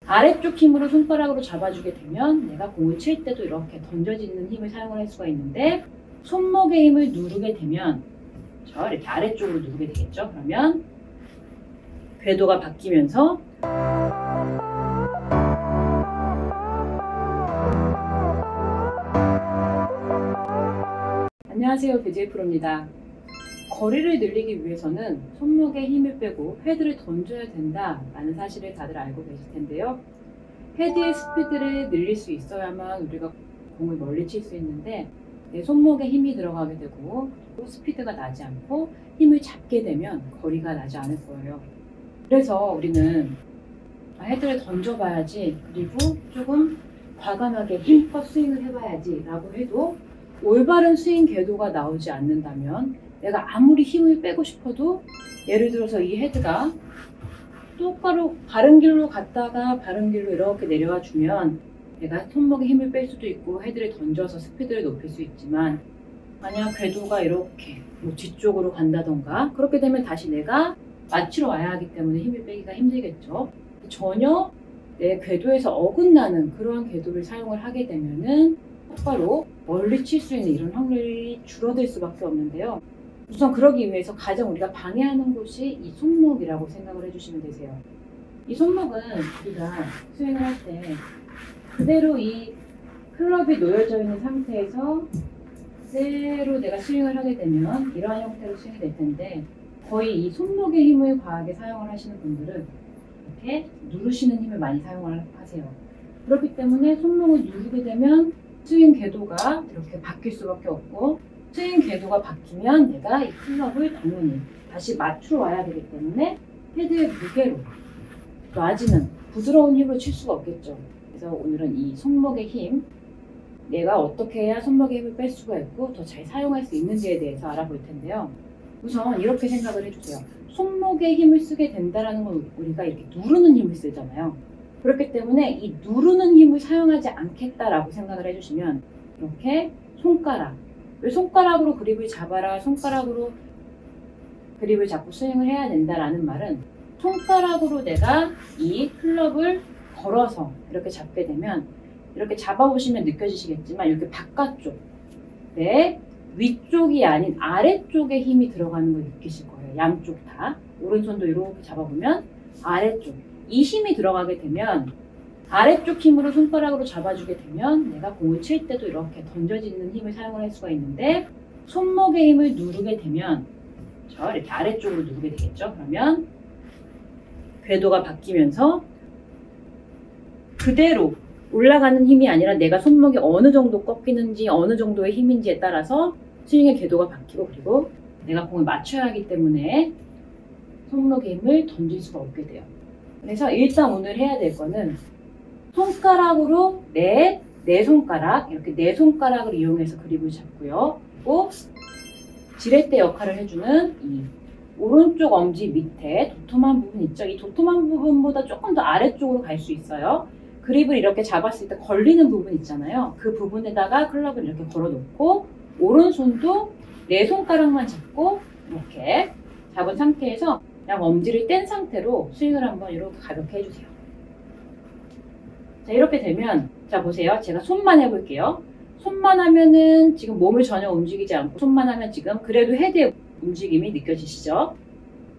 아래쪽 힘으로 손가락으로 잡아주게 되면 내가 공을 칠 때도 이렇게 던져지는 힘을 사용을 할 수가 있는데, 손목의 힘을 누르게 되면 이렇게 아래쪽으로 누르게 되겠죠. 그러면 궤도가 바뀌면서 안녕하세요, BJ 프로입니다. 거리를 늘리기 위해서는 손목에 힘을 빼고 헤드를 던져야 된다 라는 사실을 다들 알고 계실 텐데요. 헤드의 스피드를 늘릴 수 있어야만 우리가 공을 멀리 칠 수 있는데, 내 손목에 힘이 들어가게 되고 스피드가 나지 않고 힘을 잡게 되면 거리가 나지 않을 거예요. 그래서 우리는 헤드를 던져봐야지, 그리고 조금 과감하게 힘껏 스윙을 해봐야지 라고 해도 올바른 스윙 궤도가 나오지 않는다면, 내가 아무리 힘을 빼고 싶어도, 예를 들어서 이 헤드가 똑바로 바른 길로 갔다가 바른 길로 이렇게 내려와 주면 내가 손목에 힘을 뺄 수도 있고 헤드를 던져서 스피드를 높일 수 있지만, 만약 궤도가 이렇게 뒤쪽으로 간다던가 그렇게 되면 다시 내가 맞추러 와야 하기 때문에 힘을 빼기가 힘들겠죠. 전혀 내 궤도에서 어긋나는 그러한 궤도를 사용을 하게 되면은 똑바로 멀리 칠 수 있는 이런 확률이 줄어들 수밖에 없는데요. 우선 그러기 위해서 가장 우리가 방해하는 곳이 이 손목이라고 생각을 해주시면 되세요. 이 손목은 우리가 스윙을 할 때 그대로 이 클럽이 놓여져 있는 상태에서 그대로 내가 스윙을 하게 되면 이러한 형태로 스윙이 될 텐데, 거의 이 손목의 힘을 과하게 사용을 하시는 분들은 이렇게 누르시는 힘을 많이 사용을 하세요. 그렇기 때문에 손목을 누르게 되면 스윙 궤도가 이렇게 바뀔 수밖에 없고, 스윙 궤도가 바뀌면 내가 이 클럽을 당연히 다시 맞추러 와야 되기 때문에 헤드의 무게로 놔지는 부드러운 힘으로 칠 수가 없겠죠. 그래서 오늘은 이 손목의 힘, 내가 어떻게 해야 손목의 힘을 뺄 수가 있고 더 잘 사용할 수 있는지에 대해서 알아볼 텐데요. 우선 이렇게 생각을 해주세요. 손목에 힘을 쓰게 된다는 건 우리가 이렇게 누르는 힘을 쓰잖아요. 그렇기 때문에 이 누르는 힘을 사용하지 않겠다라고 생각을 해주시면, 이렇게 손가락, 왜 손가락으로 그립을 잡아라, 손가락으로 그립을 잡고 스윙을 해야 된다라는 말은, 손가락으로 내가 이 클럽을 걸어서 이렇게 잡게 되면, 이렇게 잡아보시면 느껴지시겠지만 이렇게 바깥쪽, 내 위쪽이 아닌 아래쪽에 힘이 들어가는 걸 느끼실 거예요. 양쪽 다. 오른손도 이렇게 잡아보면 아래쪽, 이 힘이 들어가게 되면 아래쪽 힘으로 손가락으로 잡아주게 되면 내가 공을 칠 때도 이렇게 던져지는 힘을 사용을 할 수가 있는데, 손목의 힘을 누르게 되면 이렇게 아래쪽으로 누르게 되겠죠. 그러면 궤도가 바뀌면서 그대로 올라가는 힘이 아니라 내가 손목이 어느 정도 꺾이는지 어느 정도의 힘인지에 따라서 스윙의 궤도가 바뀌고, 그리고 내가 공을 맞춰야 하기 때문에 손목의 힘을 던질 수가 없게 돼요. 그래서 일단 오늘 해야 될 거는 손가락으로 내 손가락, 이렇게 내 손가락을 이용해서 그립을 잡고요. 그리고 지렛대 역할을 해주는 이 오른쪽 엄지 밑에 도톰한 부분 있죠? 이 도톰한 부분보다 조금 더 아래쪽으로 갈 수 있어요. 그립을 이렇게 잡았을 때 걸리는 부분 있잖아요. 그 부분에다가 클럽을 이렇게 걸어 놓고, 오른손도 내 손가락만 잡고 이렇게 잡은 상태에서 그냥 엄지를 뗀 상태로 스윙을 한번 이렇게 가볍게 해주세요. 자, 이렇게 되면, 자 보세요. 제가 손만 해볼게요. 손만 하면은 지금 몸을 전혀 움직이지 않고, 손만 하면 지금 그래도 헤드의 움직임이 느껴지시죠?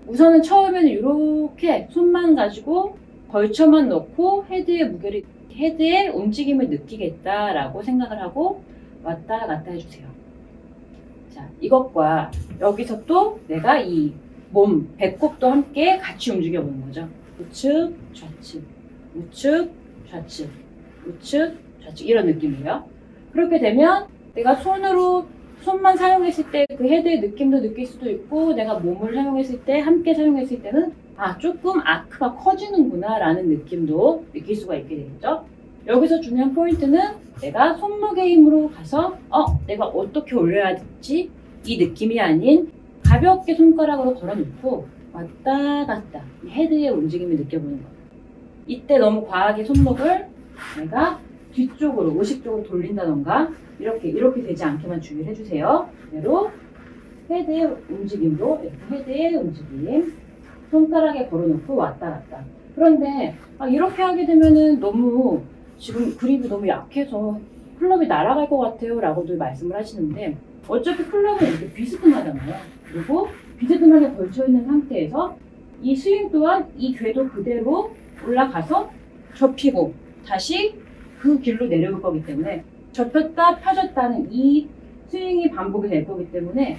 우선은 처음에는 이렇게 손만 가지고 걸쳐만 놓고 헤드의 무게를, 헤드의 움직임을 느끼겠다라고 생각을 하고 왔다 갔다 해주세요. 자, 이것과 여기서 또 내가 이 몸, 배꼽도 함께 같이 움직여 보는 거죠. 우측, 좌측, 우측, 좌측, 우측, 좌측, 이런 느낌이에요. 그렇게 되면 내가 손만 사용했을 때 그 헤드의 느낌도 느낄 수도 있고, 내가 몸을 사용했을 때, 함께 사용했을 때는 조금 아크가 커지는구나 라는 느낌도 느낄 수가 있게 되겠죠. 여기서 중요한 포인트는 내가 손목의 힘으로 가서 내가 어떻게 올려야 될지, 이 느낌이 아닌 가볍게 손가락으로 걸어놓고 왔다 갔다 헤드의 움직임을 느껴보는 거예요. 이때 너무 과하게 손목을 내가 뒤쪽으로, 의식적으로 돌린다던가 이렇게 되지 않게만 주의를 해주세요. 그대로 헤드의 움직임도, 이렇게 헤드의 움직임, 손가락에 걸어놓고 왔다 갔다. 그런데 이렇게 하게 되면은 너무 지금 그립이 너무 약해서 클럽이 날아갈 것 같아요 라고도 말씀을 하시는데, 어차피 클럽은 이렇게 비스듬하잖아요. 그리고 비스듬하게 걸쳐있는 상태에서 이 스윙 또한 이 궤도 그대로 올라가서 접히고 다시 그 길로 내려올 거기 때문에 접혔다 펴졌다는 이 스윙이 반복이 될 거기 때문에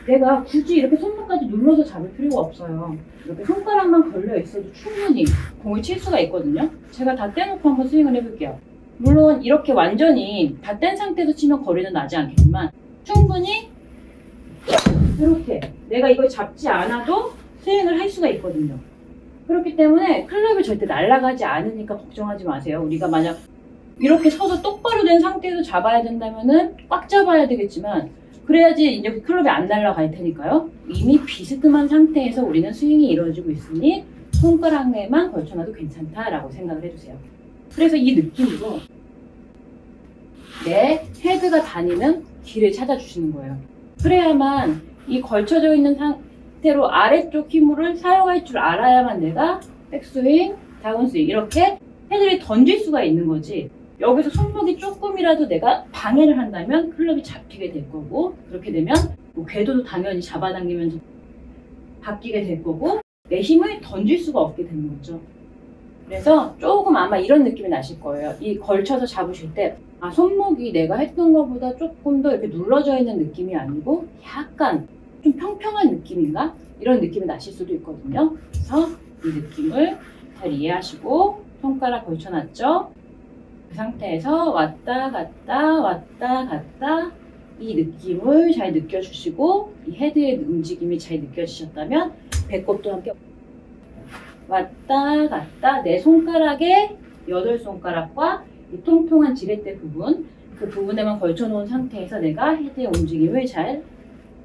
내가 굳이 이렇게 손목까지 눌러서 잡을 필요가 없어요. 이렇게 손가락만 걸려 있어도 충분히 공을 칠 수가 있거든요. 제가 다 떼놓고 한번 스윙을 해볼게요. 물론 이렇게 완전히 다 뗀 상태에서 치면 거리는 나지 않겠지만 충분히 이렇게 내가 이걸 잡지 않아도 스윙을 할 수가 있거든요. 그렇기 때문에 클럽이 절대 날아가지 않으니까 걱정하지 마세요. 우리가 만약 이렇게 서서 똑바로 된 상태에서 잡아야 된다면은 꽉 잡아야 되겠지만, 그래야지 이제 클럽이 안 날아갈 테니까요. 이미 비스듬한 상태에서 우리는 스윙이 이루어지고 있으니 손가락에만 걸쳐놔도 괜찮다라고 생각을 해주세요. 그래서 이 느낌으로 내 헤드가 다니는 길을 찾아주시는 거예요. 그래야만 이 걸쳐져 있는 상태로 아래쪽 힘을 사용할 줄 알아야만 내가 백스윙, 다운스윙 이렇게 헤드를 던질 수가 있는 거지, 여기서 손목이 조금이라도 내가 방해를 한다면 클럽이 잡히게 될 거고, 그렇게 되면 궤도도 당연히 잡아당기면서 바뀌게 될 거고 내 힘을 던질 수가 없게 되는 거죠. 그래서 조금 아마 이런 느낌이 나실 거예요. 이 걸쳐서 잡으실 때 손목이 내가 했던 것보다 조금 더 이렇게 눌러져 있는 느낌이 아니고 약간 좀 평평한 느낌인가? 이런 느낌이 나실 수도 있거든요. 그래서 이 느낌을 잘 이해하시고 손가락 걸쳐놨죠? 그 상태에서 왔다 갔다 왔다 갔다 이 느낌을 잘 느껴주시고, 이 헤드의 움직임이 잘 느껴지셨다면 배꼽도 함께 왔다 갔다 내 손가락의 8손가락과 이 통통한 지렛대 부분, 그 부분에만 걸쳐놓은 상태에서 내가 헤드의 움직임을 잘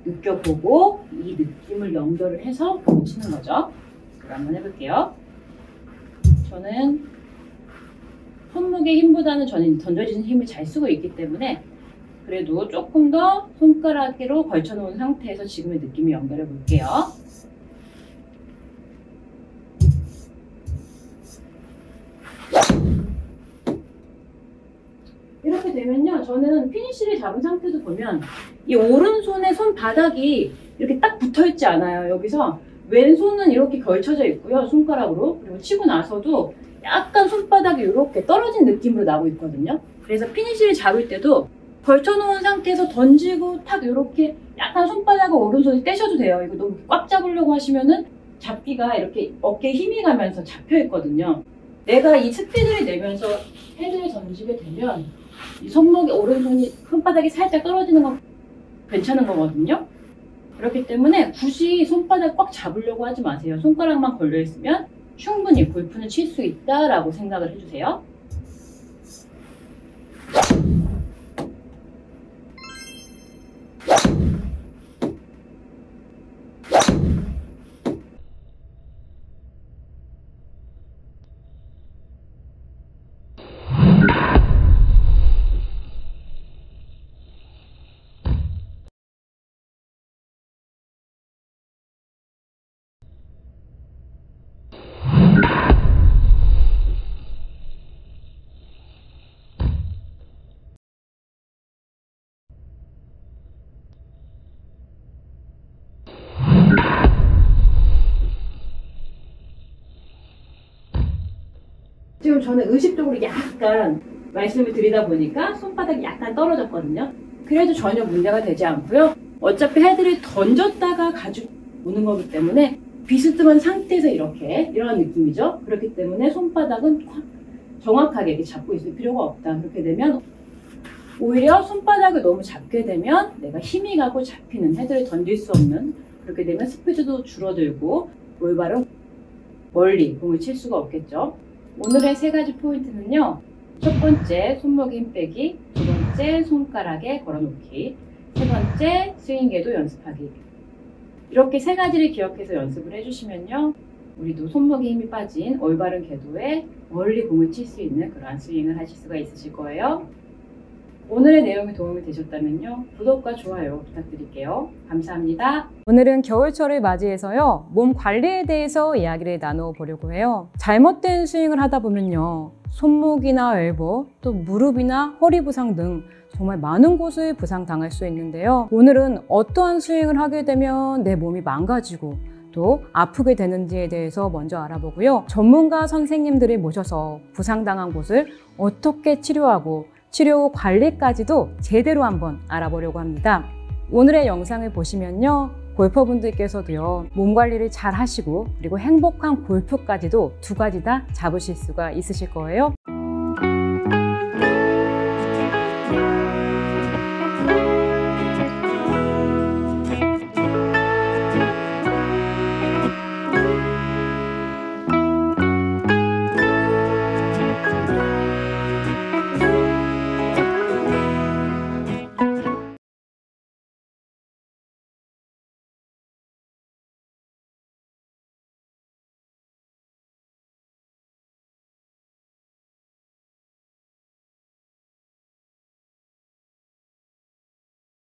느껴보고 이 느낌을 연결을 해서 공을 치는 거죠. 그럼 한번 해볼게요. 저는 손목의 힘보다는 저는 던져지는 힘을 잘 쓰고 있기 때문에 그래도 조금 더 손가락으로 걸쳐놓은 상태에서 지금의 느낌을 연결해 볼게요. 이렇게 되면요, 저는 피니쉬를 잡은 상태도 보면 이 오른손의 손바닥이 이렇게 딱 붙어있지 않아요. 여기서 왼손은 이렇게 걸쳐져 있고요, 손가락으로. 그리고 치고 나서도 약간 손바닥이 이렇게 떨어진 느낌으로 나고 있거든요. 그래서 피니쉬를 잡을 때도 걸쳐놓은 상태에서 던지고 탁 이렇게 약간 손바닥을 오른손이 떼셔도 돼요. 이거 너무 꽉 잡으려고 하시면은 잡기가 이렇게 어깨에 힘이 가면서 잡혀 있거든요. 내가 이 스피드를 내면서 헤드를 던지게 되면 이 손목이 오른손이 손바닥이 살짝 떨어지는 건 괜찮은 거거든요. 그렇기 때문에 굳이 손바닥 꽉 잡으려고 하지 마세요. 손가락만 걸려 있으면 충분히 골프는 칠 수 있다라고 생각을 해주세요. 지금 저는 의식적으로 약간 말씀을 드리다 보니까 손바닥이 약간 떨어졌거든요. 그래도 전혀 문제가 되지 않고요. 어차피 헤드를 던졌다가 가지고 오는 거기 때문에 비스듬한 상태에서 이런 느낌이죠. 그렇기 때문에 손바닥은 정확하게 이렇게 잡고 있을 필요가 없다. 그렇게 되면 오히려 손바닥을 너무 잡게 되면 내가 힘이 가고 잡히는, 헤드를 던질 수 없는, 그렇게 되면 스피드도 줄어들고 올바른 멀리 공을 칠 수가 없겠죠. 오늘의 3가지 포인트는요, 첫 번째 손목에 힘 빼기, 두 번째 손가락에 걸어놓기, 세 번째 스윙궤도 연습하기. 이렇게 3가지를 기억해서 연습을 해주시면요, 우리도 손목에 힘이 빠진 올바른 궤도에 멀리 공을 칠 수 있는 그러한 스윙을 하실 수가 있으실 거예요. 오늘의 내용이 도움이 되셨다면요. 구독과 좋아요 부탁드릴게요. 감사합니다. 오늘은 겨울철을 맞이해서요. 몸 관리에 대해서 이야기를 나눠보려고 해요. 잘못된 스윙을 하다 보면요. 손목이나 엘보, 또 무릎이나 허리 부상 등 정말 많은 곳을 부상당할 수 있는데요. 오늘은 어떠한 스윙을 하게 되면 내 몸이 망가지고 또 아프게 되는지에 대해서 먼저 알아보고요. 전문가 선생님들을 모셔서 부상당한 곳을 어떻게 치료하고 치료 후 관리까지도 제대로 한번 알아보려고 합니다. 오늘의 영상을 보시면요. 골퍼분들께서도요. 몸 관리를 잘 하시고 그리고 행복한 골프까지도 두 가지 다 잡으실 수가 있으실 거예요.